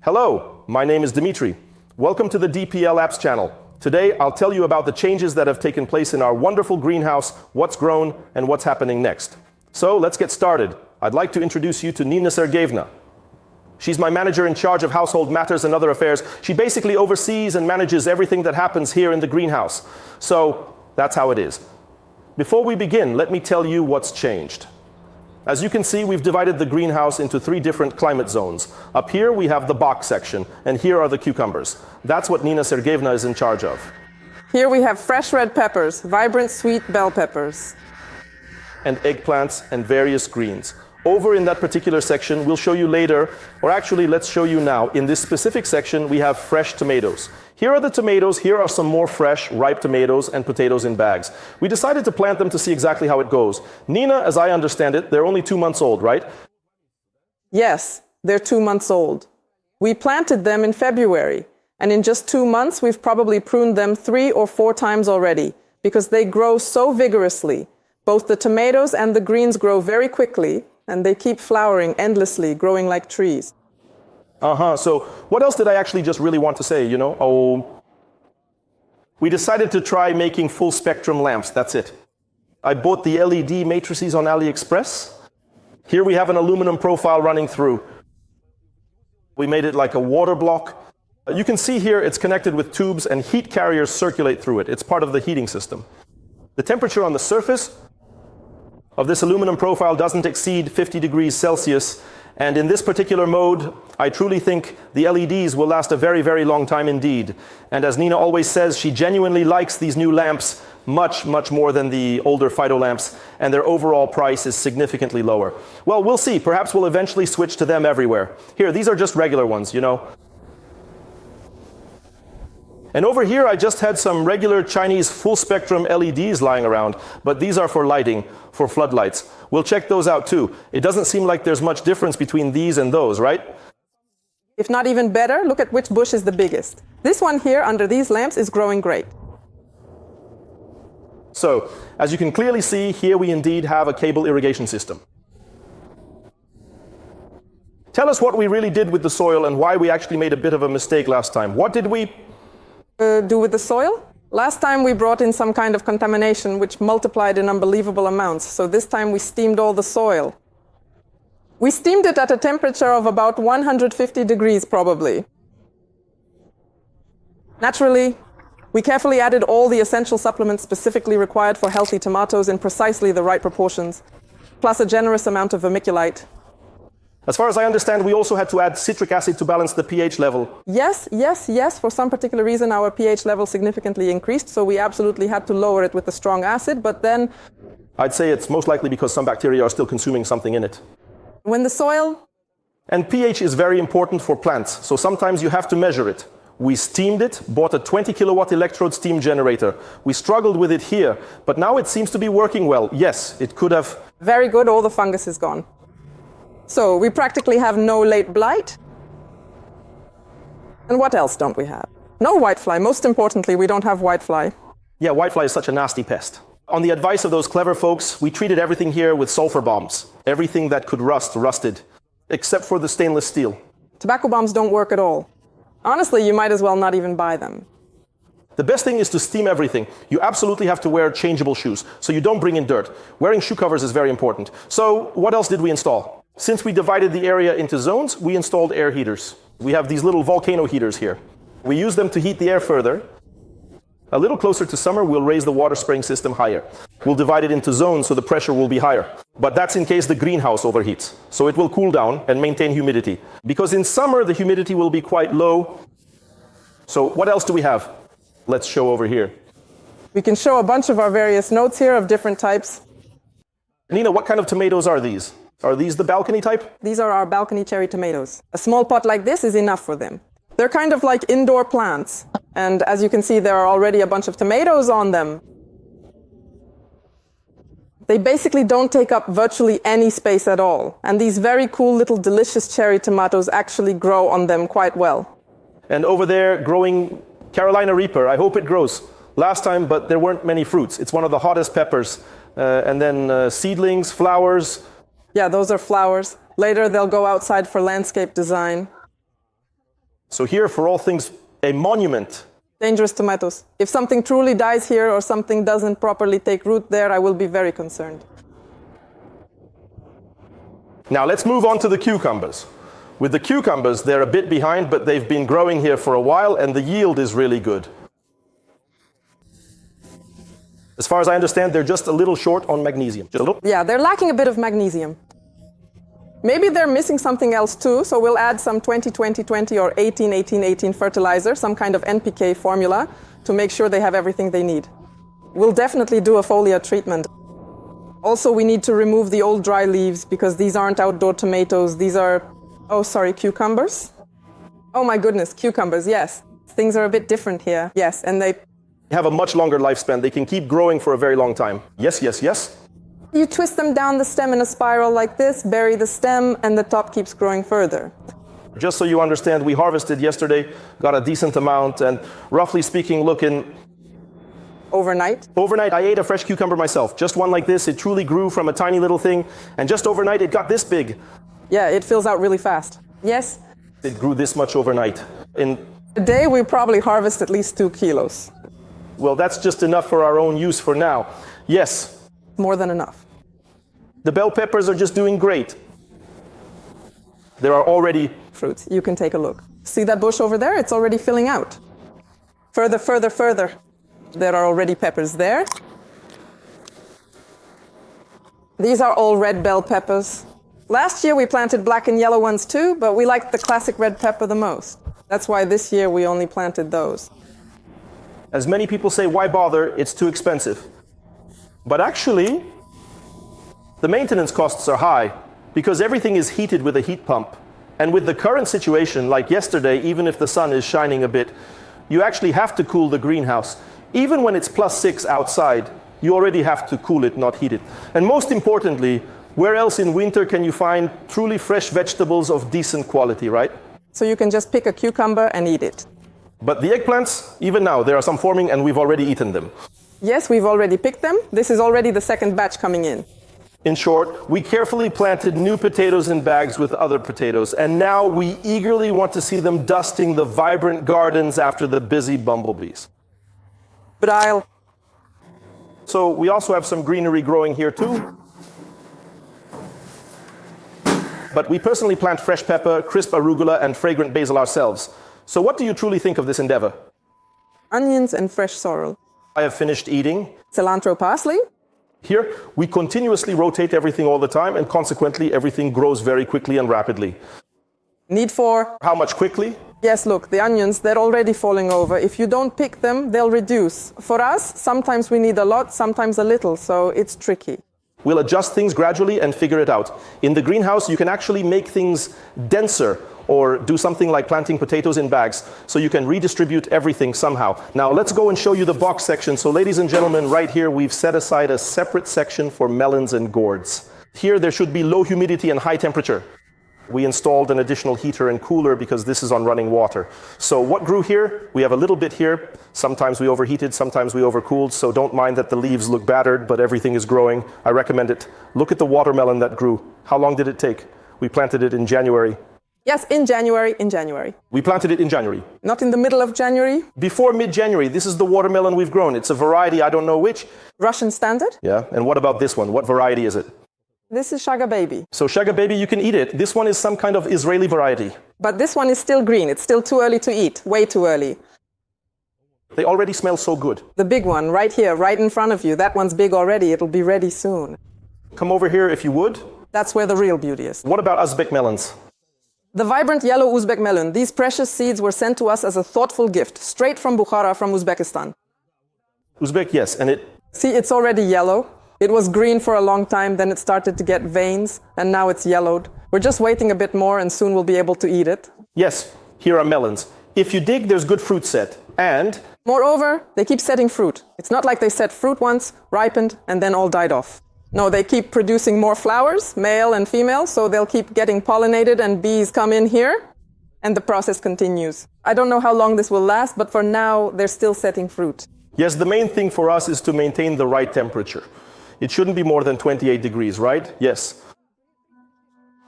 Hello, my name is Dmitry. Welcome to the DPLABS channel. Today, I'll tell you about the changes that have taken place in our wonderful greenhouse, what's grown, and what's happening next. So let's get started. I'd like to introduce you to Nina Sergeyevna. She's my manager in charge of household matters and other affairs. She basically oversees and manages everything that happens here in the greenhouse. So that's how it is. Before we begin, let me tell you what's changed. As you can see, we've divided the greenhouse into 3 different climate zones. Up here we have the box section, and here are the cucumbers. That's what Nina Sergeyevna is in charge of. Here we have fresh red peppers, vibrant sweet bell peppers. And eggplants and various greens. Over in that particular section, we'll show you later, or actually let's show you now. In this specific section, we have fresh tomatoes. Here are the tomatoes, here are some more fresh, ripe tomatoes and potatoes in bags. We decided to plant them to see exactly how it goes. Nina, as I understand it, they're only 2 months old, right? Yes, they're 2 months old. We planted them in February, and in just 2 months, we've probably pruned them 3 or 4 times already, because they grow so vigorously. Both the tomatoes and the greens grow very quickly, and they keep flowering endlessly, growing like trees. So what else did I actually just really want to say, we decided to try making full spectrum lamps, that's it. I bought the LED matrices on AliExpress. Here we have an aluminum profile running through. We made it like a water block. You can see here it's connected with tubes and heat carriers circulate through it. It's part of the heating system. The temperature on the surface of this aluminum profile doesn't exceed 50 degrees Celsius. And in this particular mode, I truly think the LEDs will last a very, very long time indeed. And as Nina always says, she genuinely likes these new lamps much, much more than the older phyto lamps, and their overall price is significantly lower. Well, we'll see. Perhaps we'll eventually switch to them everywhere. Here, these are just regular ones, And over here, I just had some regular Chinese full-spectrum LEDs lying around, but these are for lighting, for floodlights. We'll check those out too. It doesn't seem like there's much difference between these and those, right? If not even better, look at which bush is the biggest. This one here, under these lamps, is growing great. So, as you can clearly see, here we indeed have a cable irrigation system. Tell us what we really did with the soil and why we actually made a bit of a mistake last time. What did we do with the soil? Last time we brought in some kind of contamination which multiplied in unbelievable amounts, so this time we steamed all the soil. We steamed it at a temperature of about 150 degrees probably. Naturally, we carefully added all the essential supplements specifically required for healthy tomatoes in precisely the right proportions, plus a generous amount of vermiculite. As far as I understand, we also had to add citric acid to balance the pH level. Yes. For some particular reason, our pH level significantly increased, so we absolutely had to lower it with the strong acid, but then I'd say it's most likely because some bacteria are still consuming something in it. When the soil... And pH is very important for plants, so sometimes you have to measure it. We steamed it, bought a 20 kilowatt electrode steam generator. We struggled with it here, but now it seems to be working well. Yes, it could have... Very good, all the fungus is gone. So we practically have no late blight. And what else don't we have? No whitefly. Most importantly, we don't have whitefly. Yeah, whitefly is such a nasty pest. On the advice of those clever folks, we treated everything here with sulfur bombs. Everything that could rust, rusted, except for the stainless steel. Tobacco bombs don't work at all. Honestly, you might as well not even buy them. The best thing is to steam everything. You absolutely have to wear changeable shoes, so you don't bring in dirt. Wearing shoe covers is very important. So what else did we install? Since we divided the area into zones, we installed air heaters. We have these little volcano heaters here. We use them to heat the air further. A little closer to summer, we'll raise the water spraying system higher. We'll divide it into zones so the pressure will be higher. But that's in case the greenhouse overheats. So it will cool down and maintain humidity. Because in summer, the humidity will be quite low. So what else do we have? Let's show over here. We can show a bunch of our various notes here of different types. Nina, what kind of tomatoes are these? Are these the balcony type? These are our balcony cherry tomatoes. A small pot like this is enough for them. They're kind of like indoor plants. And as you can see, there are already a bunch of tomatoes on them. They basically don't take up virtually any space at all. And these very cool little delicious cherry tomatoes actually grow on them quite well. And over there, growing Carolina Reaper. I hope it grows. Last time, but there weren't many fruits. It's one of the hottest peppers. And then seedlings, flowers. Yeah, those are flowers. Later, they'll go outside for landscape design. So here, for all things, a monument. Dangerous tomatoes. If something truly dies here or something doesn't properly take root there, I will be very concerned. Now let's move on to the cucumbers. With the cucumbers, they're a bit behind, but they've been growing here for a while, and the yield is really good. As far as I understand, they're just a little short on magnesium. Just a little. Yeah, they're lacking a bit of magnesium. Maybe they're missing something else too, so we'll add some 20-20-20 or 18-18-18 fertilizer, some kind of NPK formula, to make sure they have everything they need. We'll definitely do a foliar treatment. Also, we need to remove the old dry leaves because these aren't outdoor tomatoes. These are, cucumbers. Oh my goodness, cucumbers, yes. Things are a bit different here. Yes, and they have a much longer lifespan. They can keep growing for a very long time. Yes, yes, yes. You twist them down the stem in a spiral like this, bury the stem, and the top keeps growing further. Just so you understand, we harvested yesterday, got a decent amount, and roughly speaking, Overnight, I ate a fresh cucumber myself. Just one like this. It truly grew from a tiny little thing, and just overnight it got this big. Yeah, it fills out really fast. Yes? It grew this much overnight. In a day, we probably harvest at least 2 kilos. Well, that's just enough for our own use for now. Yes. More than enough. The bell peppers are just doing great. There are already fruits. You can take a look. See that bush over there? It's already filling out. Further, further, further. There are already peppers there. These are all red bell peppers. Last year we planted black and yellow ones too, but we liked the classic red pepper the most. That's why this year we only planted those. As many people say, why bother? It's too expensive. But actually, the maintenance costs are high because everything is heated with a heat pump. And with the current situation, like yesterday, even if the sun is shining a bit, you actually have to cool the greenhouse. Even when it's +6 outside, you already have to cool it, not heat it. And most importantly, where else in winter can you find truly fresh vegetables of decent quality, right? So you can just pick a cucumber and eat it. But the eggplants, even now, there are some forming and we've already eaten them. Yes, we've already picked them. This is already the second batch coming in. In short, we carefully planted new potatoes in bags with other potatoes, and now we eagerly want to see them dusting the vibrant gardens after the busy bumblebees. But So we also have some greenery growing here too. But we personally plant fresh pepper, crisp arugula, and fragrant basil ourselves. So what do you truly think of this endeavor? Onions and fresh sorrel. I have finished eating. Cilantro, parsley. Here, we continuously rotate everything all the time, and consequently, everything grows very quickly and rapidly. Need for? How much quickly? Yes, look, the onions, they're already falling over. If you don't pick them, they'll reduce. For us, sometimes we need a lot, sometimes a little, so it's tricky. We'll adjust things gradually and figure it out. In the greenhouse, you can actually make things denser or do something like planting potatoes in bags, so you can redistribute everything somehow. Now let's go and show you the box section. So ladies and gentlemen, right here we've set aside a separate section for melons and gourds. Here there should be low humidity and high temperature. We installed an additional heater and cooler because this is on running water. So what grew here? We have a little bit here. Sometimes we overheated, sometimes we overcooled, so don't mind that the leaves look battered, but everything is growing. I recommend it. Look at the watermelon that grew. How long did it take? We planted it in January. Yes, in January. We planted it in January. Not in the middle of January? Before mid-January. This is the watermelon we've grown. It's a variety, I don't know which. Russian standard? Yeah, and what about this one? What variety is it? This is Shaga Baby. So Shaga Baby, you can eat it. This one is some kind of Israeli variety. But this one is still green. It's still too early to eat. Way too early. They already smell so good. The big one, right here, right in front of you. That one's big already. It'll be ready soon. Come over here if you would. That's where the real beauty is. What about Uzbek melons? The vibrant yellow Uzbek melon. These precious seeds were sent to us as a thoughtful gift, straight from Bukhara, from Uzbekistan. Uzbek, yes, and it... See, it's already yellow. It was green for a long time, then it started to get veins, and now it's yellowed. We're just waiting a bit more, and soon we'll be able to eat it. Yes, here are melons. If you dig, there's good fruit set. And... Moreover, they keep setting fruit. It's not like they set fruit once, ripened, and then all died off. No, they keep producing more flowers, male and female, so they'll keep getting pollinated and bees come in here, and the process continues. I don't know how long this will last, but for now, they're still setting fruit. Yes, the main thing for us is to maintain the right temperature. It shouldn't be more than 28 degrees, right? Yes.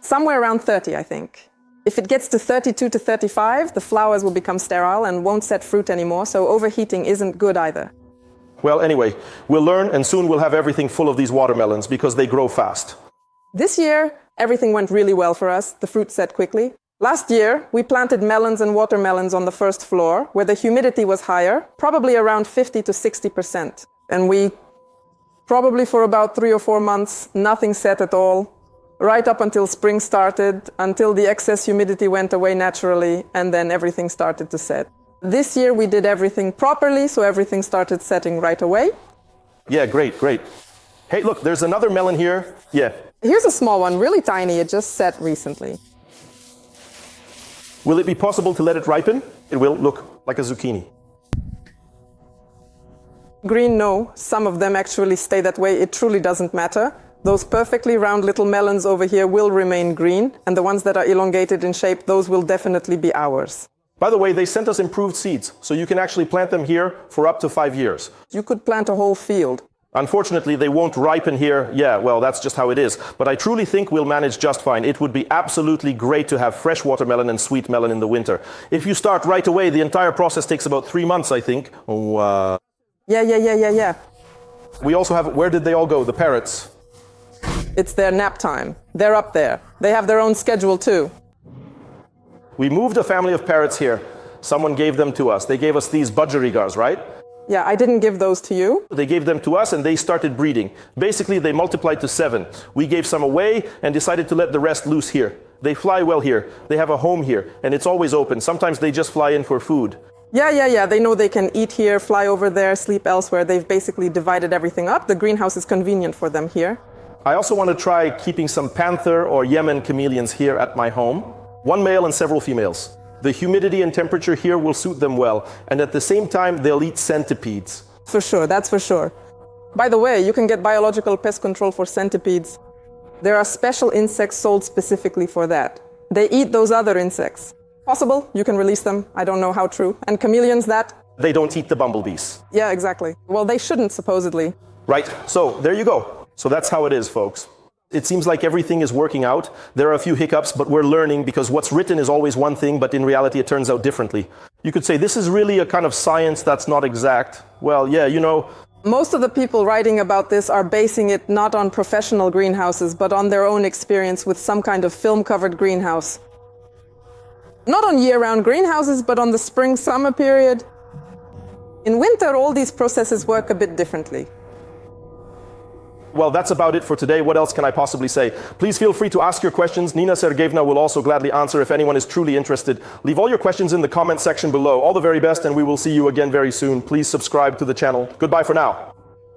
Somewhere around 30, I think. If it gets to 32 to 35, the flowers will become sterile and won't set fruit anymore, so overheating isn't good either. Well, anyway, we'll learn and soon we'll have everything full of these watermelons because they grow fast. This year, everything went really well for us. The fruit set quickly. Last year, we planted melons and watermelons on the first floor where the humidity was higher, probably around 50 to 60%. And we probably for about 3 or 4 months, nothing set at all. Right up until spring started, until the excess humidity went away naturally, and then everything started to set. This year we did everything properly, so everything started setting right away. Yeah, great, great. Hey, look, there's another melon here. Yeah. Here's a small one, really tiny. It just set recently. Will it be possible to let it ripen? It will look like a zucchini. Green, no. Some of them actually stay that way. It truly doesn't matter. Those perfectly round little melons over here will remain green, and the ones that are elongated in shape, those will definitely be ours. By the way, they sent us improved seeds, so you can actually plant them here for up to 5 years. You could plant a whole field. Unfortunately, they won't ripen here. Yeah, well, that's just how it is. But I truly think we'll manage just fine. It would be absolutely great to have fresh watermelon and sweet melon in the winter. If you start right away, the entire process takes about 3 months, I think. Yeah. We also have, where did they all go? The parrots. It's their nap time. They're up there. They have their own schedule too. We moved a family of parrots here. Someone gave them to us. They gave us these budgerigars, right? Yeah, I didn't give those to you. They gave them to us and they started breeding. Basically, they multiplied to 7. We gave some away and decided to let the rest loose here. They fly well here. They have a home here and it's always open. Sometimes they just fly in for food. Yeah. They know they can eat here, fly over there, sleep elsewhere. They've basically divided everything up. The greenhouse is convenient for them here. I also want to try keeping some panther or Yemen chameleons here at my home. 1 male and several females. The humidity and temperature here will suit them well, and at the same time they'll eat centipedes. For sure, that's for sure. By the way, you can get biological pest control for centipedes. There are special insects sold specifically for that. They eat those other insects. Possible, you can release them. I don't know how true. And chameleons, that? They don't eat the bumblebees. Yeah, exactly. Well, they shouldn't, supposedly. Right, so there you go. So that's how it is, folks. It seems like everything is working out. There are a few hiccups, but we're learning because what's written is always one thing, but in reality it turns out differently. You could say this is really a kind of science that's not exact. Well, yeah, you know. Most of the people writing about this are basing it not on professional greenhouses, but on their own experience with some kind of film-covered greenhouse. Not on year-round greenhouses, but on the spring-summer period. In winter, all these processes work a bit differently. Well, that's about it for today. What else can I possibly say? Please feel free to ask your questions. Nina Sergeyevna will also gladly answer if anyone is truly interested. Leave all your questions in the comment section below. All the very best, and we will see you again very soon. Please subscribe to the channel. Goodbye for now.